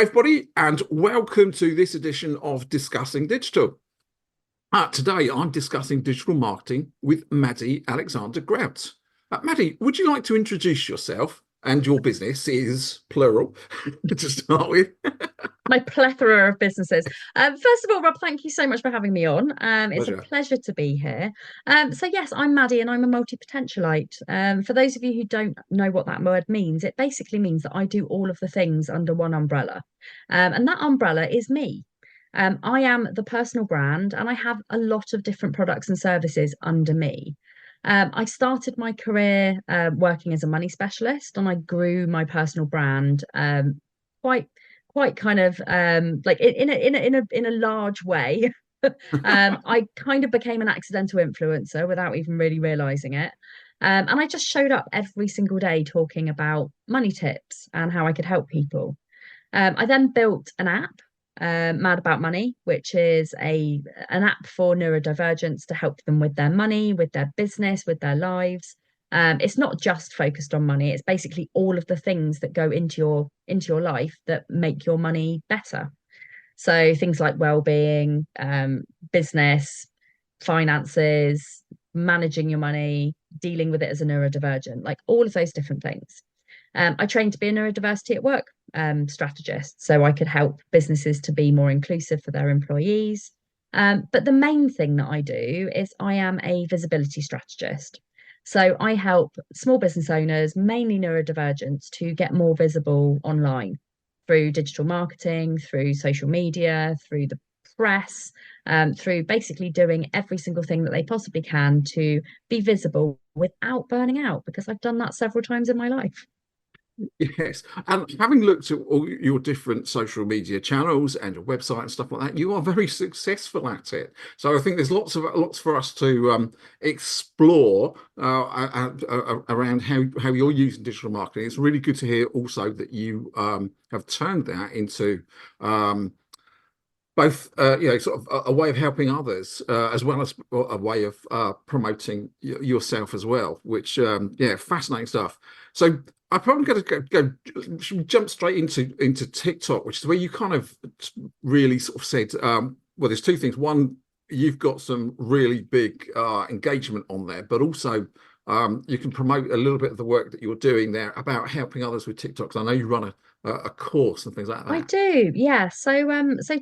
Hi, everybody, and welcome to this edition of Discussing Digital. Today, I'm discussing digital marketing with Maddy Alexander-Grout. Maddy, would you like to introduce yourself and your business is plural to start with? My plethora of businesses. First of all, Rob, thank you so much for having me on. It's a Pleasure. pleasure to be here. So yes, I'm Maddie and I'm a multi-potentialite. For those of you who don't know what that word means, it basically means that I do all of the things under one umbrella. And that umbrella is me. I am the personal brand and I have a lot of different products and services under me. I started my career working as a money specialist and I grew my personal brand quite quite kind of like in a large way. I kind of became an accidental influencer without even really realizing it. And I just showed up every single day talking about money tips and how I could help people. I then built an app, Mad About Money, which is a an app for neurodivergents to help them with their money, with their business, with their lives. It's not just focused on money. It's basically all of the things that go into your life that make your money better. So things like well-being, business, finances, managing your money, dealing with it as a neurodivergent, like all of those different things. I trained to be a neurodiversity at work strategist, so I could help businesses to be more inclusive for their employees. But the main thing that I do is I am a visibility strategist. So I help small business owners, mainly neurodivergents, to get more visible online through digital marketing, through social media, through the press, through basically doing every single thing that they possibly can to be visible without burning out, because I've done that several times in my life. Yes, and having looked at all your different social media channels and your website and stuff like that, you are very successful at it. So I think there's lots for us to explore around how you're using digital marketing. It's really good to hear also that you have turned that into both sort of a way of helping others as well as a way of promoting yourself as well, which fascinating stuff. So I'm probably going to should we jump straight into TikTok, which is where you kind of really sort of said, well, there's two things. One, you've got some really big engagement on there, but also you can promote a little bit of the work that you're doing there about helping others with TikTok. 'Cause I know you run a course and things like I that. do, yeah. So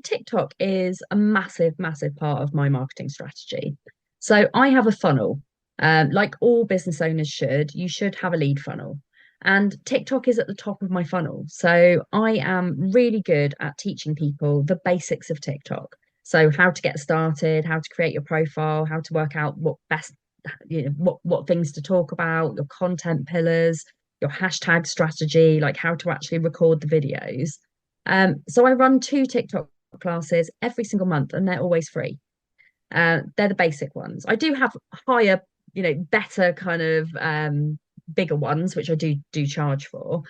TikTok is a massive, massive part of my marketing strategy. So I have a funnel, like all business owners should. You should have a lead funnel, and TikTok is at the top of my funnel. So I am really good at teaching people the basics of TikTok. So how to get started, how to create your profile, how to work out what best, what things to talk about, your content pillars, your hashtag strategy, like how to actually record the videos. So I run two TikTok classes every single month, and they're always free. They're the basic ones. I do have higher, better kind of bigger ones, which I do charge for.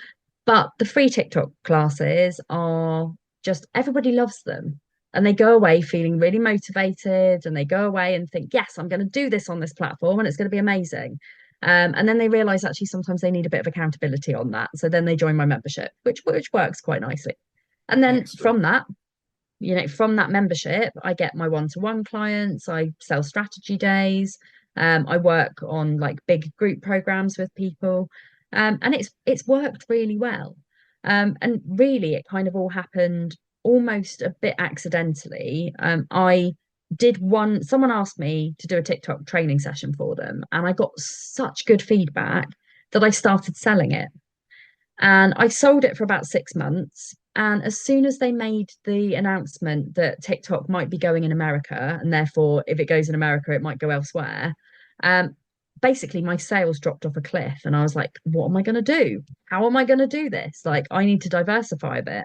But the free TikTok classes are just everybody loves them. And they go away feeling really motivated and they go away and think, yes, I'm going to do this on this platform and it's going to be amazing. And then they realize actually sometimes they need a bit of accountability on that. So then they join my membership, which works quite nicely. And then Excellent. from that membership, I get my one-to-one clients, I sell strategy days, I work on like big group programs with people. And it's worked really well. And really it kind of all happened almost a bit accidentally. I did someone asked me to do a TikTok training session for them, and I got such good feedback that I started selling it. And I sold it for about 6 months. And as soon as they made the announcement that TikTok might be going in America, and therefore, if it goes in America, it might go elsewhere, um, basically my sales dropped off a cliff. And I was like, what am I going to do? How am I going to do this? Like, I need to diversify a bit.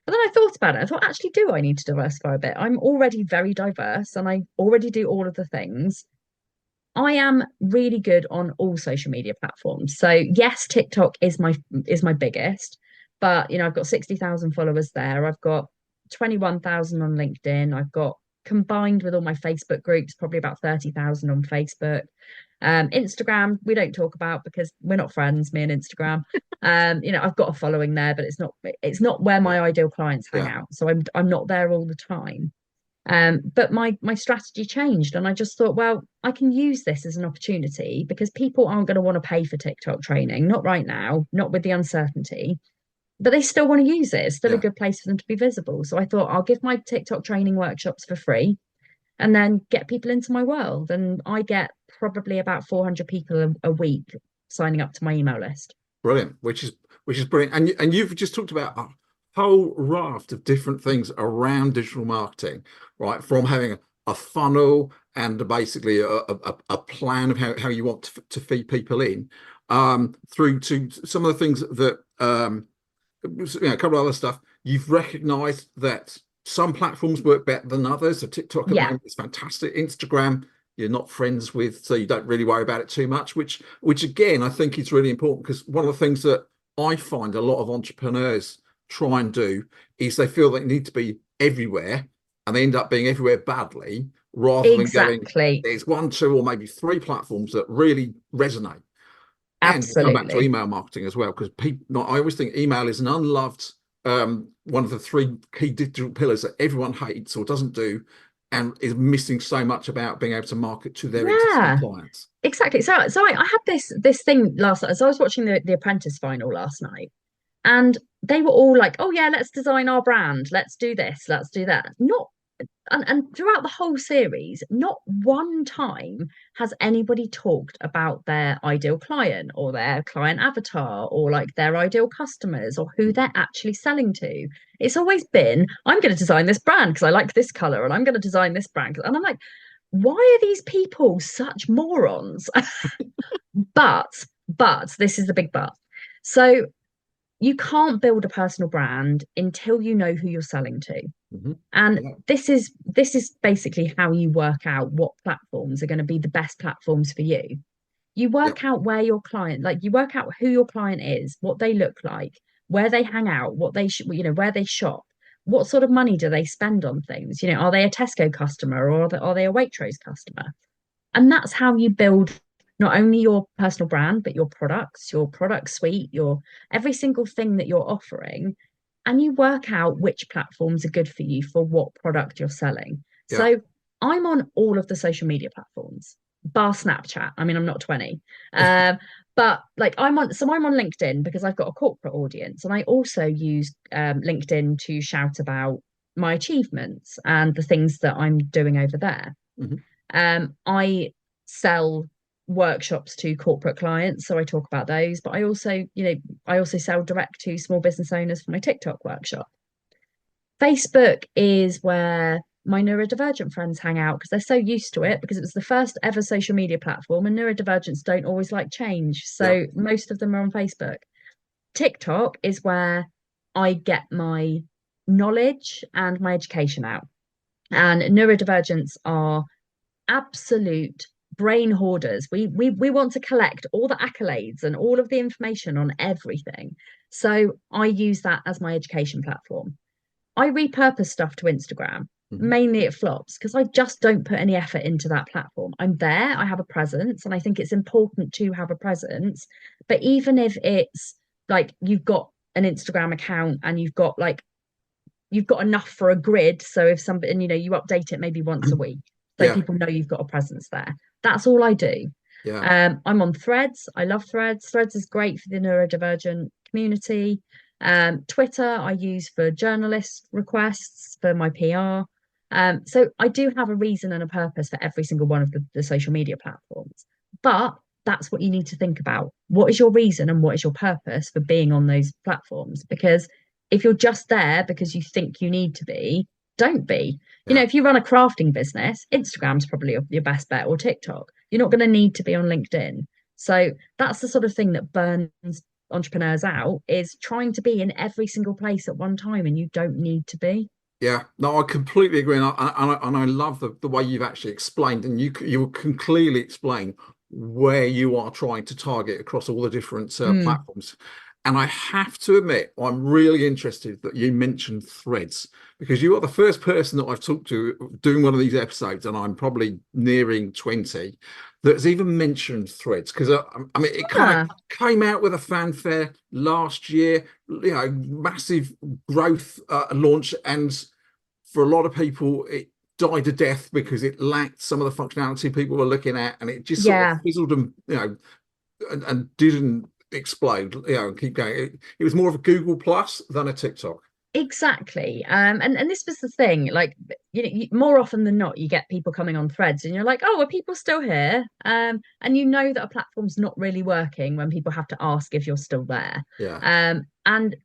But then I thought about it. I thought, actually, do I need to diversify a bit? I'm already very diverse and I already do all of the things. I am really good on all social media platforms. So yes, TikTok is my biggest, but I've got 60,000 followers there. I've got 21,000 on LinkedIn. I've got combined with all my Facebook groups, probably about 30,000 on Facebook. Instagram, we don't talk about because we're not friends, me and Instagram. I've got a following there, but it's not where Yeah. my ideal clients hang Yeah. out. So I'm not there all the time. But my strategy changed, and I just thought, well, I can use this as an opportunity because people aren't going to want to pay for TikTok training, not right now, not with the uncertainty, but they still want to use it. It's still a Yeah. good place for them to be visible. So I thought I'll give my TikTok training workshops for free and then get people into my world. And I get probably about 400 people a week signing up to my email list. Brilliant, which is brilliant. And you've just talked about a whole raft of different things around digital marketing, right? From having a funnel and basically a plan of how you want to feed people in, through to some of the things that a couple of other stuff. You've recognized that some platforms work better than others. So TikTok at the Yeah, moment is fantastic. Instagram, you're not friends with, so you don't really worry about it too much, which again, I think is really important, because one of the things that I find a lot of entrepreneurs try and do is they feel they need to be everywhere, and they end up being everywhere badly, rather than going, exactly. there's one, two, or maybe three platforms that really resonate. And we'll come back to Absolutely. email marketing as well, because people, I always think email is an unloved, one of the three key digital pillars that everyone hates or doesn't do, and is missing so much about being able to market to their existing Yeah. clients. Exactly. So I had this thing last night. So I was watching the Apprentice final last night, and they were all like, "Oh yeah, let's design our brand. Let's do this. Let's do that." Not and throughout the whole series, not one time has anybody talked about their ideal client or their client avatar or like their ideal customers or who they're actually selling to. It's always been, I'm going to design this brand because I like this color, and I'm going to design this brand. And I'm like, why are these people such morons? But this is the big but. So you can't build a personal brand until you know who you're selling to. Mm-hmm. And Yeah, this is basically how you work out what platforms are going to be the best platforms for you. You yeah, work out where your client, like you work out who your client is, what they look like, where they hang out, what they where they shop, what sort of money do they spend on things? Are they a Tesco customer, or are they a Waitrose customer? And that's how you build not only your personal brand, but your products, your product suite, your every single thing that you're offering. And you work out which platforms are good for you for what product you're selling. yeah, So I'm on all of the social media platforms, bar Snapchat. I mean, I'm not 20. But like I'm on LinkedIn because I've got a corporate audience. And I also use LinkedIn to shout about my achievements and the things that I'm doing over there. mm-hmm. I sell workshops to corporate clients, so I talk about those. But I also sell direct to small business owners for my TikTok workshop. Facebook is where my neurodivergent friends hang out because they're so used to it because it was the first ever social media platform, and neurodivergents don't always like change. Yeah, So most of them are on Facebook. TikTok is where I get my knowledge and my education out. And neurodivergents are absolute brain hoarders. We want to collect all the accolades and all of the information on everything. So I use that as my education platform. I repurpose stuff to Instagram. mm-hmm. Mainly it flops because I just don't put any effort into that platform. I'm there, I have a presence, and I think it's important to have a presence. But even if it's like you've got an Instagram account and you've got enough for a grid. So if somebody, and you update it maybe once a week, so Yeah, people know you've got a presence there. That's all I do. yeah, I'm on Threads. I love Threads. Threads is great for the neurodivergent community. Twitter I use for journalist requests for my PR. So I do have a reason and a purpose for every single one of the social media platforms. But that's what you need to think about. What is your reason and what is your purpose for being on those platforms? Because if you're just there because you think you need to be, don't be. yeah, If you run a crafting business, Instagram's probably your best bet, or TikTok. You're not going to need to be on LinkedIn. So that's the sort of thing that burns entrepreneurs out, is trying to be in every single place at one time, and you don't need to be. yeah. No, I completely agree, and I love the way you've actually explained, and you can clearly explain where you are trying to target across all the different Mm, platforms. And I have to admit, I'm really interested that you mentioned threads because you are the first person that I've talked to doing one of these episodes, and I'm probably nearing 20 that's even mentioned threads. Because I mean, it kind of Ah, came out with a fanfare last year, massive growth launch, and for a lot of people, it died a death because it lacked some of the functionality people were looking at, and it just sort of yeah. fizzled and didn't explode, and keep going. It was more of a Google Plus than a TikTok. Exactly. And this was the thing, like, more often than not, you get people coming on threads and you're like, oh, are people still here? And you know that a platform's not really working when people have to ask if you're still there. Yeah. And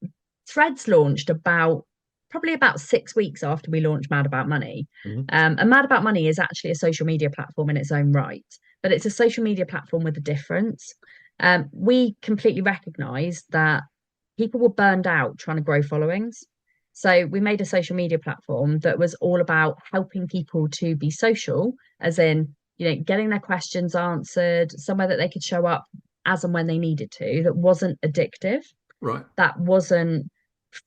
threads launched probably about 6 weeks after we launched Mad About Money. Mhm. And Mad About Money is actually a social media platform in its own right, but it's a social media platform with a difference. We completely recognize that people were burned out trying to grow followings. So we made a social media platform that was all about helping people to be social, as in, getting their questions answered, somewhere that they could show up as and when they needed to, that wasn't addictive, Right. that wasn't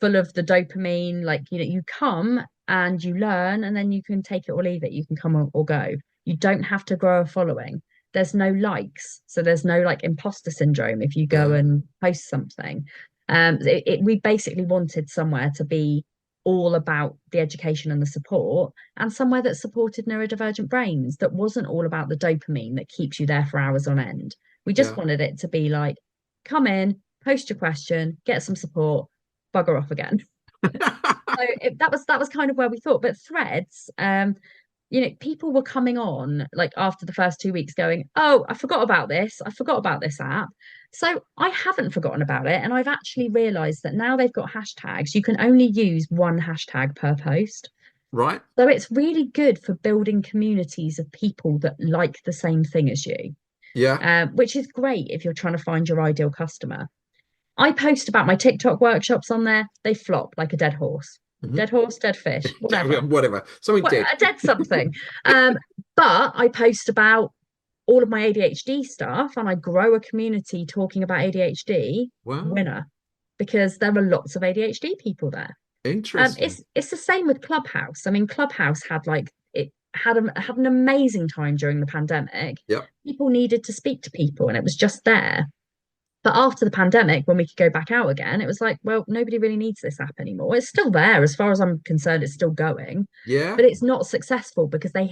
full of the dopamine. Like, you come and you learn and then you can take it or leave it. You can come or go. You don't have to grow a following. There's no likes. So there's no like imposter syndrome if you go Yeah. and post something. We basically wanted somewhere to be all about the education and the support, and somewhere that supported neurodivergent brains, that wasn't all about the dopamine that keeps you there for hours on end. We just Yeah. wanted it to be like, come in, post your question, get some support, bugger off again. So that was kind of where we thought. But threads, people were coming on like after the first 2 weeks going, oh, I forgot about this. I forgot about this app. So I haven't forgotten about it. And I've actually realized that now they've got hashtags. You can only use one hashtag per post. Right. So it's really good for building communities of people that like the same thing as you, Yeah. which is great if you're trying to find your ideal customer. I post about my TikTok workshops on there. They flop like a dead horse. Mhm. Dead horse, dead fish, whatever. Whatever. Something What, dead. a dead something. Um, but I post about all of my ADHD stuff and I grow a community talking about ADHD. Wow. Winner. Because there are lots of ADHD people there. Interesting. It's the same with Clubhouse. I mean, Clubhouse had an amazing time during the pandemic. Yep. People needed to speak to people, and it was just there. But after the pandemic, when we could go back out again, it was like, well, nobody really needs this app anymore. It's still there, as far as I'm concerned, it's still going, Yeah. but it's not successful because they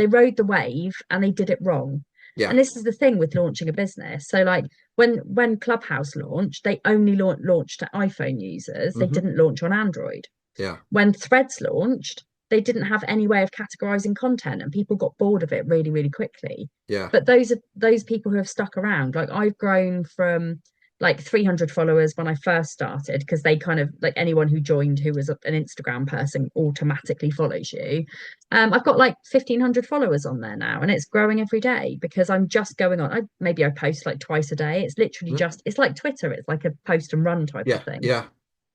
rode the wave and they did it wrong. Yeah. And this is the thing with launching a business. So like when Clubhouse launched, they only launched to iPhone users. They Hmm. didn't launch on Android. Yeah. When Threads launched, they didn't have any way of categorizing content and people got bored of it really, really quickly. Yeah. But those are those people who have stuck around. Like I've grown from like 300 followers when I first started, because they kind of like anyone who joined who was an Instagram person automatically follows you. I've got like 1,500 followers on there now, and it's growing every day because I'm just going on. Maybe I post like twice a day. It's literally Mm. just, it's like Twitter. It's like a post and run type of Yeah. thing. Yeah.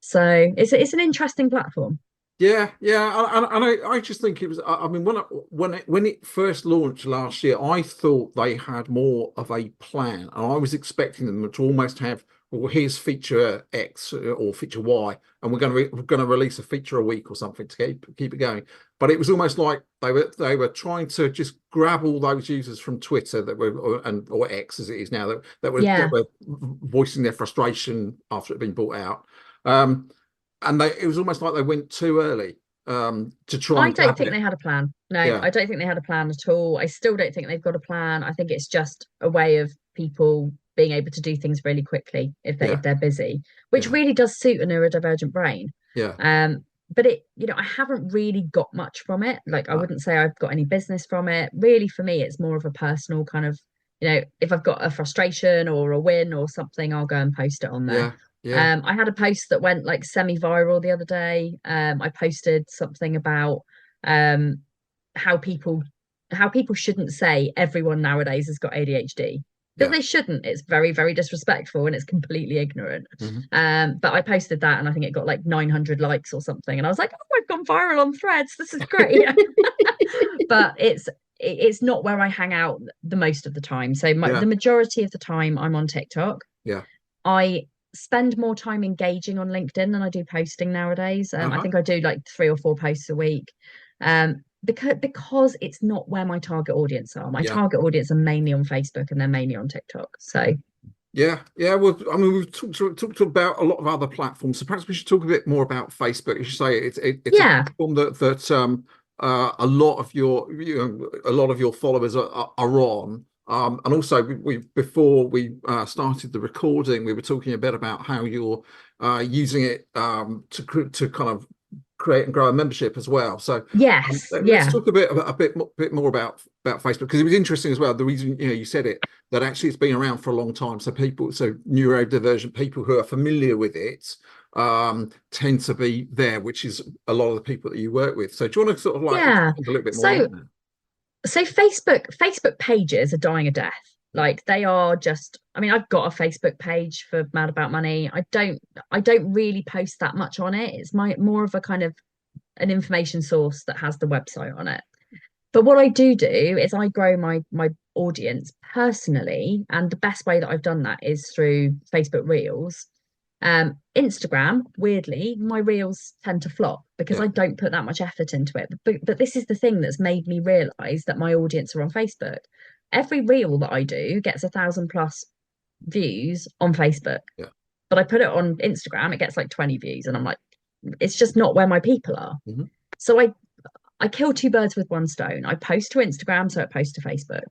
So it's an interesting platform. Yeah, yeah, and I just think it was. I mean, when it first launched last year, I thought they had more of a plan, and I was expecting them to almost have, well, here's feature X or feature Y, and we're going to release a feature a week or something to keep it going. But it was almost like they were trying to just grab all those users from Twitter that were or X as it is now that Yeah. were voicing their frustration after it had been bought out. Um, and it was almost like they went too early to try I and don't grab think they it. had a plan. No, Yeah, I don't think they had a plan at all. I still don't think they've got a plan. I think it's just a way of people being able to do things really quickly if yeah, they're busy, which yeah, really does suit a neurodivergent brain. yeah. But I haven't really got much from it. Like I Right. wouldn't say I've got any business from it. Really, for me, it's more of a personal kind of, if I've got a frustration or a win or something, I'll go and post it on there. Yeah, yeah, I had a post that went like semi-viral the other day. I posted something about um, how people shouldn't say everyone nowadays has got ADHD, because yeah. they shouldn't. It's very, very disrespectful and it's completely ignorant. Hmm. But I posted that and I think it got like 900 likes or something, and I was like, oh, I've gone viral on Threads. This is great. But it's not where I hang out the most of the time. So Yeah, the majority of the time I'm on TikTok. yeah, I spend more time engaging on LinkedIn than I do posting nowadays. I Uh-huh. think I do like 3 or 4 posts a week. Because it's not where my target audience are. My Yeah. target audience are mainly on Facebook and they're mainly on TikTok. So Yeah, yeah. Well, I mean, we've talked about a lot of other platforms, so perhaps we should talk a bit more about Facebook. As you say, it's a yeah, platform that a lot of a lot of your followers are on. And also, we before we started the recording, we were talking a bit about how you're using it to kind of create and grow a membership as well. So yes, let's yeah, talk bit more about Facebook, because it was interesting as well. The reason you said it, that actually it's been around for a long time. So neurodivergent people who are familiar with it tend to be there, which is a lot of the people that you work with. So do you want to sort of like yeah. expand a little bit more on So that? so Facebook pages are dying a death. Like they are just, I mean, I've got a Facebook page for Mad About Money. I don't really post that much on it. It's my more of a kind of an information source that has the website on it. But what I do is I grow my audience personally, and the best way that I've done that is through Facebook Reels. Instagram, weirdly, my reels tend to flop because Yeah, I don't put that much effort into it. But this is the thing that's made me realize that my audience are on Facebook. Every reel that I do gets 1,000+ views on Facebook, yeah. but I put it on Instagram, it gets like 20 views, and I'm like, it's just not where my people are. Hmm. So I kill two birds with one stone. I post to Instagram, so it posts to Facebook.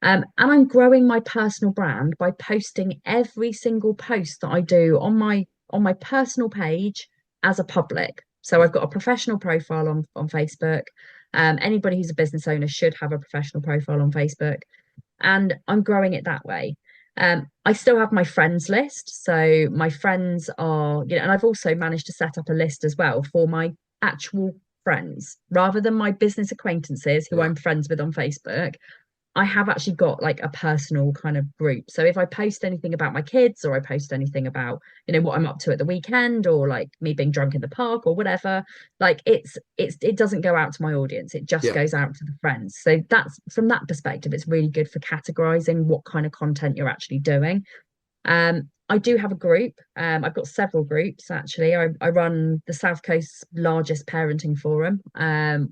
And I'm growing my personal brand by posting every single post that I do on my personal page as a public. So Yeah, I've got a professional profile on Facebook. Anybody who's a business owner should have a professional profile on Facebook, and I'm growing it that way. I still have my friends list, so my friends are, and I've also managed to set up a list as well for my actual friends rather than my business acquaintances who yeah, I'm friends with on Facebook. I have actually got like a personal kind of group. So if I post anything about my kids or I post anything about, what I'm up to at the weekend or like me being drunk in the park or whatever, like it doesn't go out to my audience. It just yeah, goes out to the friends. So that's from that perspective, it's really good for categorizing what kind of content you're actually doing. I do have a group. I've got several groups actually. I run the South Coast's largest parenting forum,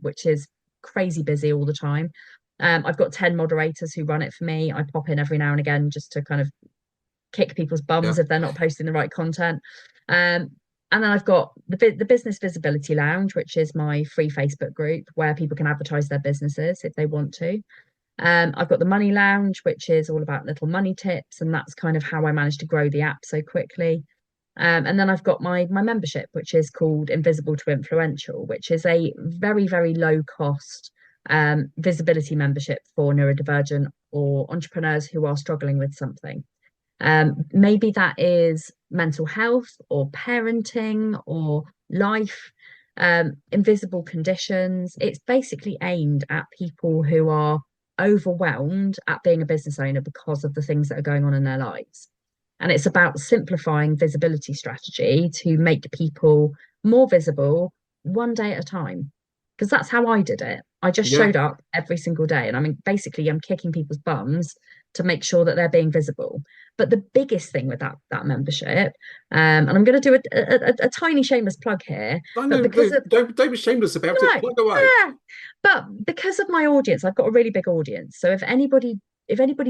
which is crazy busy all the time. I've got 10 moderators who run it for me. I pop in every now and again just to kind of kick people's yeah. bums if they're not posting the right content. Um, and then I've got the Business Visibility Lounge, which is my free Facebook group where people can advertise their businesses if they want to. I've got the Money Lounge, which is all about little money tips, and that's kind of how I managed to grow the app so quickly. And then I've got my membership, which is called Invisible to Influential, which is a very, very low cost visibility membership for neurodivergent or entrepreneurs who are struggling with something. Maybe that is mental health or parenting or life, invisible conditions. It's basically aimed at people who are overwhelmed at being a business owner because of the things that are going on in their lives. And it's about simplifying visibility strategy to make people more visible one day at a time. Because that's how I did it. I just Yeah. showed up every single day. And I mean, basically, I'm kicking people's bums to make sure that they're being visible. But the biggest thing with that membership, and I'm going to do a tiny shameless plug here, I but know. because of Don't be shameless about it. no, Plug away. yeah, but because of my audience, I've got a really big audience. So if anybody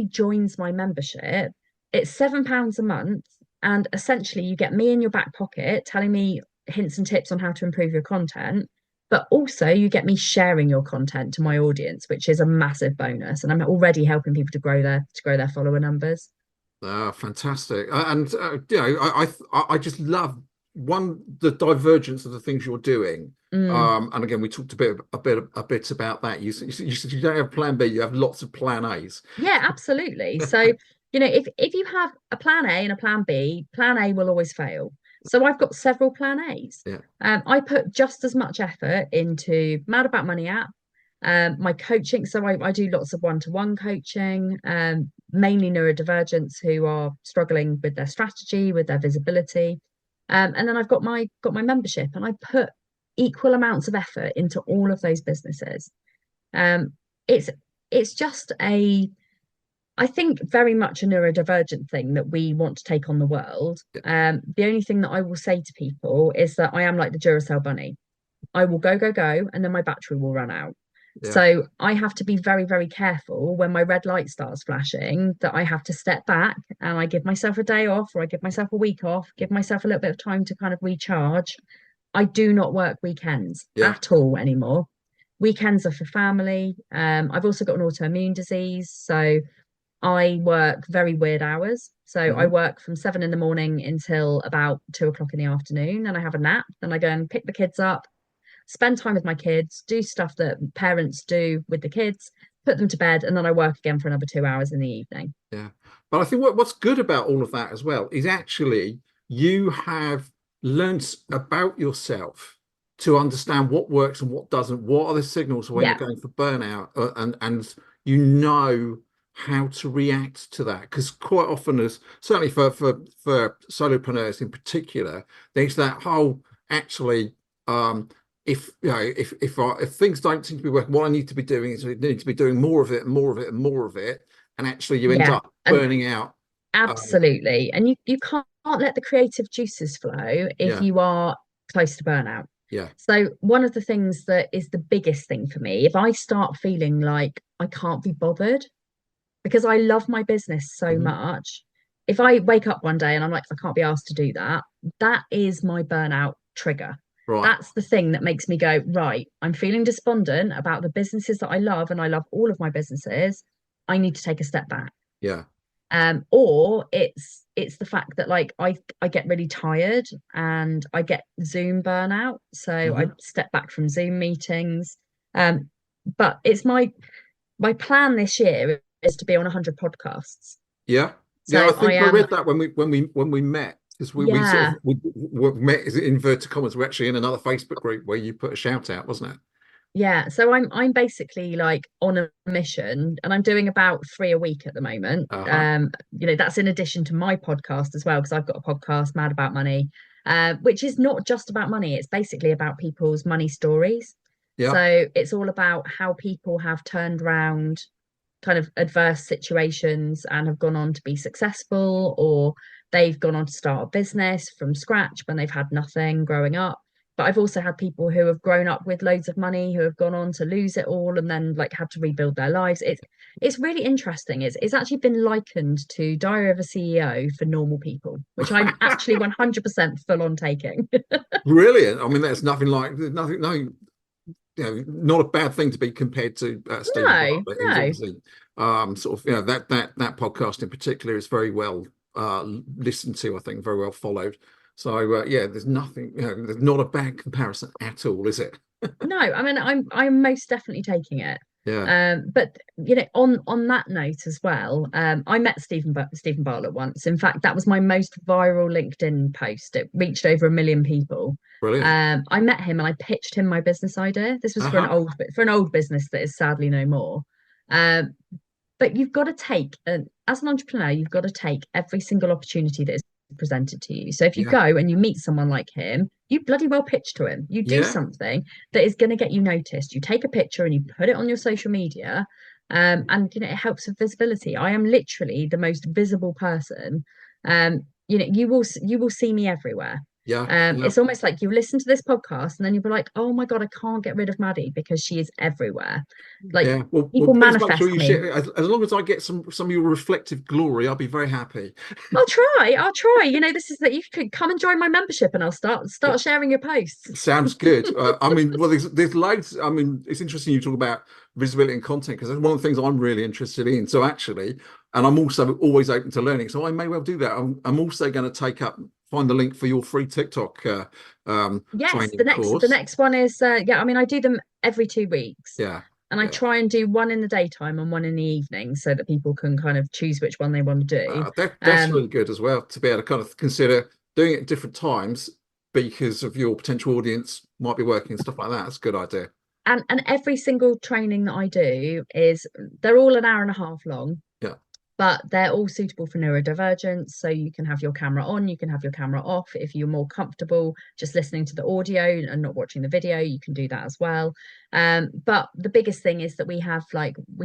joins my membership, it's £7 a month, and essentially you get me in your back pocket telling me hints and tips on how to improve your content. But also you get me sharing your content to my audience, which is a massive bonus. And I'm already helping people to grow their follower numbers. Ah, fantastic. And I just love the divergence of the things you're doing. Mm. And again, we talked a bit about that. You said you don't have plan B, you have lots of plan A's. Yeah, absolutely. So, if you have a plan A and a plan B, plan A will always fail. So I've got several plan A's. Yeah, I put just as much effort into Mad About Money app, my coaching. So I do lots of one-to-one coaching, mainly neurodivergents who are struggling with their strategy, with their visibility. And then I've got my membership, and I put equal amounts of effort into all of those businesses. Um, it's it's just a I think very much a neurodivergent thing that we want to take on the world. Yeah, The only thing that I will say to people is that I am like the Duracell bunny. I will go, go, go, and then my battery will run out. yeah, So I have to be very, very careful when my red light starts flashing that I have to step back and I give myself a day off or I give myself a week off, give myself a little bit of time to kind of recharge. I do not work weekends yeah. at all anymore. Weekends are for family. I've also got an autoimmune disease, so I work very weird hours. So I Hmm. work from 7 in the morning until about 2 o'clock in the afternoon. Then I have a nap. Then I go and pick the kids up, spend time with my kids, do stuff that parents do with the kids, put them to bed, and then I work again for another 2 hours in the evening. Yeah. But I think what's good about all of that as well is actually you have learnt about yourself to understand what works and what doesn't. What are the signals when you're Yeah, going for burnout, and you know how to react to that. Because quite often, as certainly for solopreneurs in particular, there's that whole actually if you know if things don't seem to be working, what I need to be doing is I need to be doing more of it and more of it and more of it, and actually you end yeah, up and burning out. Um, absolutely. And you can't let the creative juices flow if yeah, you are close to burnout. yeah, So one of the things that is the biggest thing for me, if I start feeling like I can't be bothered because I love my business so hmm, much, if I wake up one day and I'm like, I can't be asked to do that, that is my burnout trigger. right, That's the thing that makes me go, right, I'm feeling despondent about the businesses that I love, and I love all of my businesses. I need to take a step back. yeah, Or it's the fact that like I get really tired and I get Zoom burnout. So I hmm, step back from Zoom meetings. Um, but it's my plan this year is to be on 100 podcasts. yeah, yeah. I So I think I am, read that when we met, because we sort yeah, of we met is it inverted commas. We're actually in another Facebook group where you put a shout out, wasn't it? yeah. So I'm basically like on a mission and I'm doing about three a week at the moment. Uh-huh. That's in addition to my podcast as well, because I've got a podcast, Mad About Money, which is not just about money, it's basically about people's money stories. Yeah, So it's all about how people have turned around kind of adverse situations and have gone on to be successful, or they've gone on to start a business from scratch when they've had nothing growing up. But I've also had people who have grown up with loads of money who have gone on to lose it all and then like had to rebuild their lives. It's really interesting. It's actually been likened to Diary of a CEO for normal people, which I'm actually 100% full on taking. brilliant. I mean, there's nothing like there's nothing no not a bad thing to be compared to Stephen No, Bartlett, who's no. obviously sort of that podcast in particular is very well listened to. I think very well followed. So yeah, there's nothing, there's not a bad comparison at all, is it? No, I mean I'm most definitely taking it. Yeah. But on that note as well, I met Stephen Bartlett once. In fact, that was my most viral LinkedIn post. It reached over 1 million people. Brilliant. I met him and I pitched him my business idea. This was Uh-huh. for an old business that is sadly no more. Um, but you've got to take, as an entrepreneur, you've got to take every single opportunity that is presented to you. So if you Yeah. go and you meet someone like him, you bloody well pitch to him. You do Yeah. something that is going to get you noticed. You take a picture and you put it on your social media, and it helps with visibility. I am literally the most visible person. You will see me everywhere. Yeah. Yeah. It's almost like you listen to this podcast and then you'll be like, oh my God, I can't get rid of Maddie because she is everywhere. Like Yeah. Well, people please make sure manifest you me. share. As long as I get some of your reflective glory, I'll be very happy. I'll try. I'll try. This is that you could come and join my membership and I'll start sharing your posts. Sounds good. I mean, well, there's loads. I mean, it's interesting you talk about visibility and content because that's one of the things I'm really interested in. So actually, and I'm also always open to learning. So I may well do that. I'm also going to find the link for your free TikTok Yes, the training next the course. next one is yeah, I mean I do them every 2 weeks. Yeah, And I yeah. try and do one in the daytime and one in the evening so that people can kind of choose which one they want to do. That's really good as well to be able to kind of consider doing it at different times because of your potential audience might be working and stuff like that. That's a good idea. And every single training that I do is they're all an hour and a half long. Yeah. but they're all suitable for neurodivergence. So you can have your camera on, you can have your camera off. If you're more comfortable just listening to the audio and not watching the video, you can do that as well. But the biggest thing is that we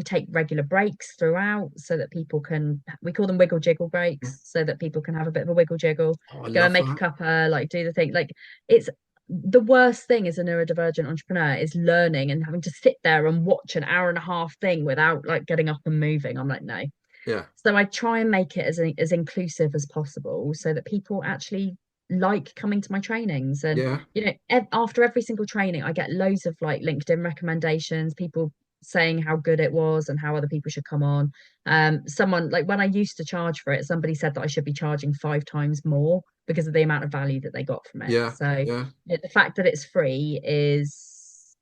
take regular breaks throughout so that people can, we call them wiggle jiggle breaks, so that people can have a bit of a wiggle jiggle, Oh, I go and love make a that. cuppa, like do the thing. Like it's the worst thing as a neurodivergent entrepreneur is learning and having to sit there and watch an hour and a half thing without like getting up and moving. I'm like, no. Yeah, So I try and make it as inclusive as possible so that people actually like coming to my trainings. And yeah, after every single training, I get loads of like LinkedIn recommendations, people saying how good it was and how other people should come on. Someone like when I used to charge for it, somebody said that I should be charging 5 times more because of the amount of value that they got from it. yeah, So yeah. the fact that it's free is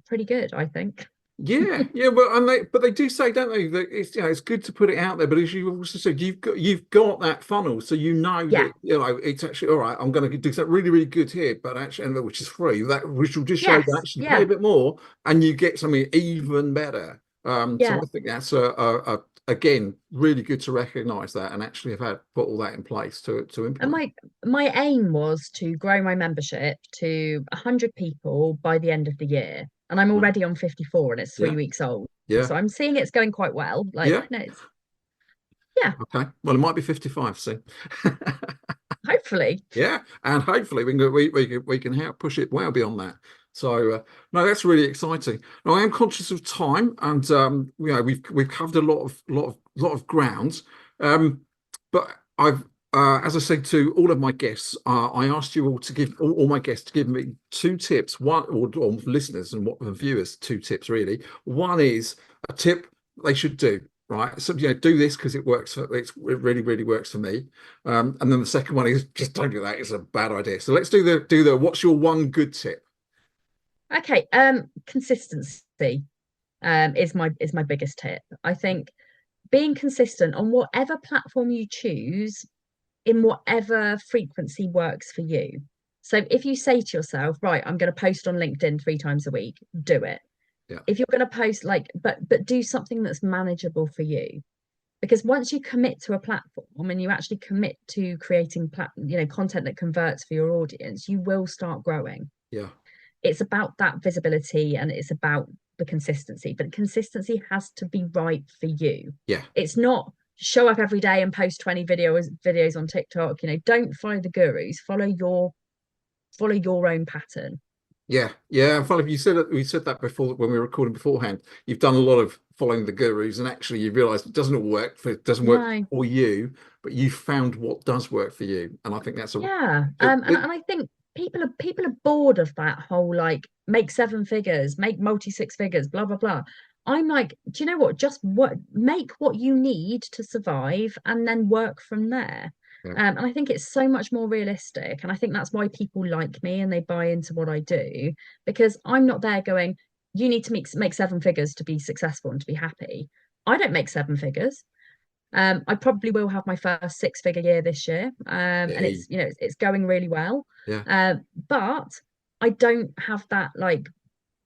pretty good, I think. Yeah, yeah, but they do say, don't they, that it's it's good to put it out there. But as you also said, you've got that funnel, so you know Yeah. that it's actually all right. I'm going to do something really really good here, but actually, and which is free. That which will just show that Yes. actually pay a Yeah. bit more, and you get something even better. So Yeah. I think that's again really good to recognise that and actually have had put all that in place to And implement. my aim was to grow my membership to 100 people by the end of the year. And I'm Right. already on 54 and it's three Yeah, weeks old. yeah, So I'm seeing it's going quite well. Like, yeah. it's yeah, Okay. Well, it might be 55 soon. hopefully. Yeah, and hopefully we can help push it well beyond that. So no, that's really exciting. Now I am conscious of time, and we've covered a lot of ground. Um, but I've as I said to all of my guests, I asked you all to give all my guests to give me 2 tips, one or listeners and what and viewers 2 tips really. One is a tip they should do. Right, so do this because it works it really really works for me. And then the second one is just don't do that. It's a bad idea. So let's do the what's your one good tip? Okay, consistency is my biggest tip. I think being consistent on whatever platform you choose in whatever frequency works for you. So if you say to yourself, right, I'm going to post on LinkedIn 3 times a week, do it. Yeah, If you're going to post like, but do something that's manageable for you. Because once you commit to a platform and you actually commit to creating content that converts for your audience, you will start growing. yeah, It's about that visibility and it's about the consistency, but consistency has to be right for you. yeah, It's not show up every day and post 20 videos on TikTok. Don't follow the gurus, follow your own pattern. yeah, yeah. And funny, you said that we said that before when we were recording beforehand. You've done a lot of following the gurus, and actually you realise it doesn't work No, for you, but you found what does work for you. And I think that's yeah. it, And I think people are bored of that whole like make 7 figures, make multi 6 figures, blah blah blah. I'm like, do you know what? Just make what you need to survive and then work from there. yeah, And I think it's so much more realistic. And I think that's why people like me and they buy into what I do, because I'm not there going, you need to make 7 figures to be successful and to be happy. I don't make 7 figures. I probably will have my first 6 figure year this year. And yeah, it's going really well. yeah, But I don't have that like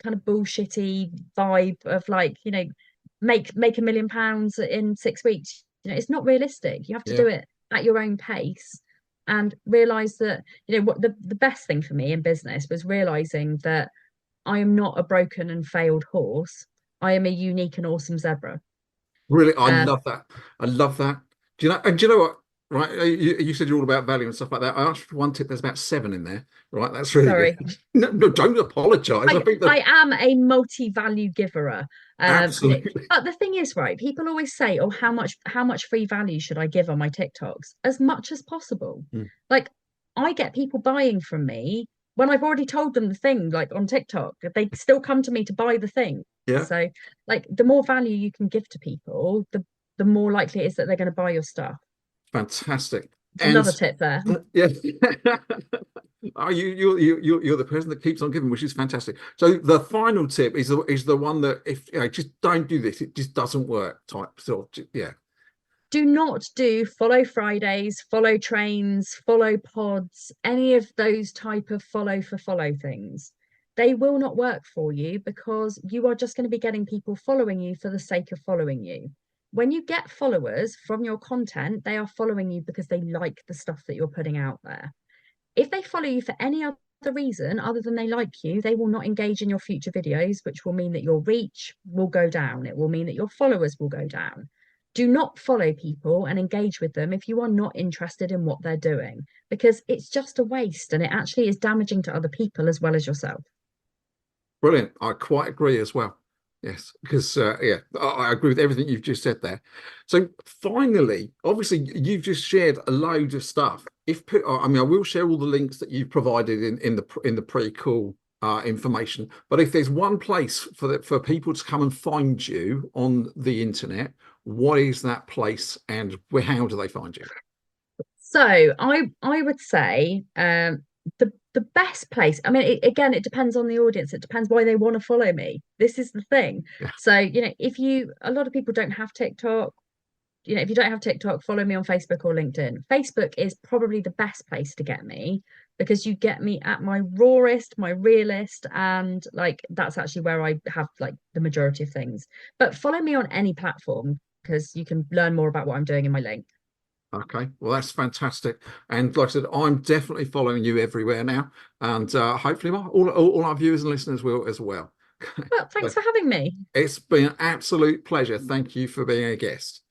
kind of bullshitty vibe of like, make £1 million in 6 weeks. It's not realistic. You have to yeah. do it at your own pace and realize that, what the best thing for me in business was realizing that I am not a broken and failed horse. I am a unique and awesome zebra. Really, I Um, love that. I love that. Do you know what? Right, you said you're all about value and stuff like that. I asked for one tip. There's about 7 in there. Right, that's really good. Sorry. No, no, don't apologise. I I think that I am a multi-value giverer. absolutely. But the thing is, right, people always say, oh, how much free value should I give on my TikToks? As much as possible. Mm. Like I get people buying from me when I've already told them the thing, like on TikTok, they still come to me to buy the thing. Yeah, So like the more value you can give to people, the more likely it is that they're going to buy your stuff. fantastic. It's And another tip there. yeah, oh, you're the person that keeps on giving, which is fantastic. So the final tip is the one that if just don't do this, it just doesn't work. Type sort of, yeah, Do not do follow Fridays, follow trains, follow pods, any of those type of follow for follow things. They will not work for you because you are just going to be getting people following you for the sake of following you. when you get followers from your content, they are following you because they like the stuff that you're putting out there. If they follow you for any other reason other than they like you, they will not engage in your future videos, which will mean that your reach will go down. It will mean that your followers will go down. Do not follow people and engage with them if you are not interested in what they're doing, because it's just a waste and it actually is damaging to other people as well as yourself. Brilliant. I quite agree as well. Yes, because yeah, I agree with everything you've just said there. So finally, obviously, you've just shared a load of stuff. I mean, I will share all the links that you've provided in the pre-call information. But if there's one place for people to come and find you on the internet, what is that place, and how do they find you? So I would say the best place. I mean, again, it depends on the audience. It depends why they want to follow me. This is the thing. Yeah. So, if a lot of people don't have TikTok, if you don't have TikTok, follow me on Facebook or LinkedIn. Facebook is probably the best place to get me because you get me at my rawest, my realest, and like that's actually where I have like the majority of things. But follow me on any platform because you can learn more about what I'm doing in my link. Okay, well, that's fantastic. And like I said, I'm definitely following you everywhere now. And hopefully all our viewers and listeners will as well. Well, thanks So for having me. it's been an absolute pleasure. Thank you for being a guest.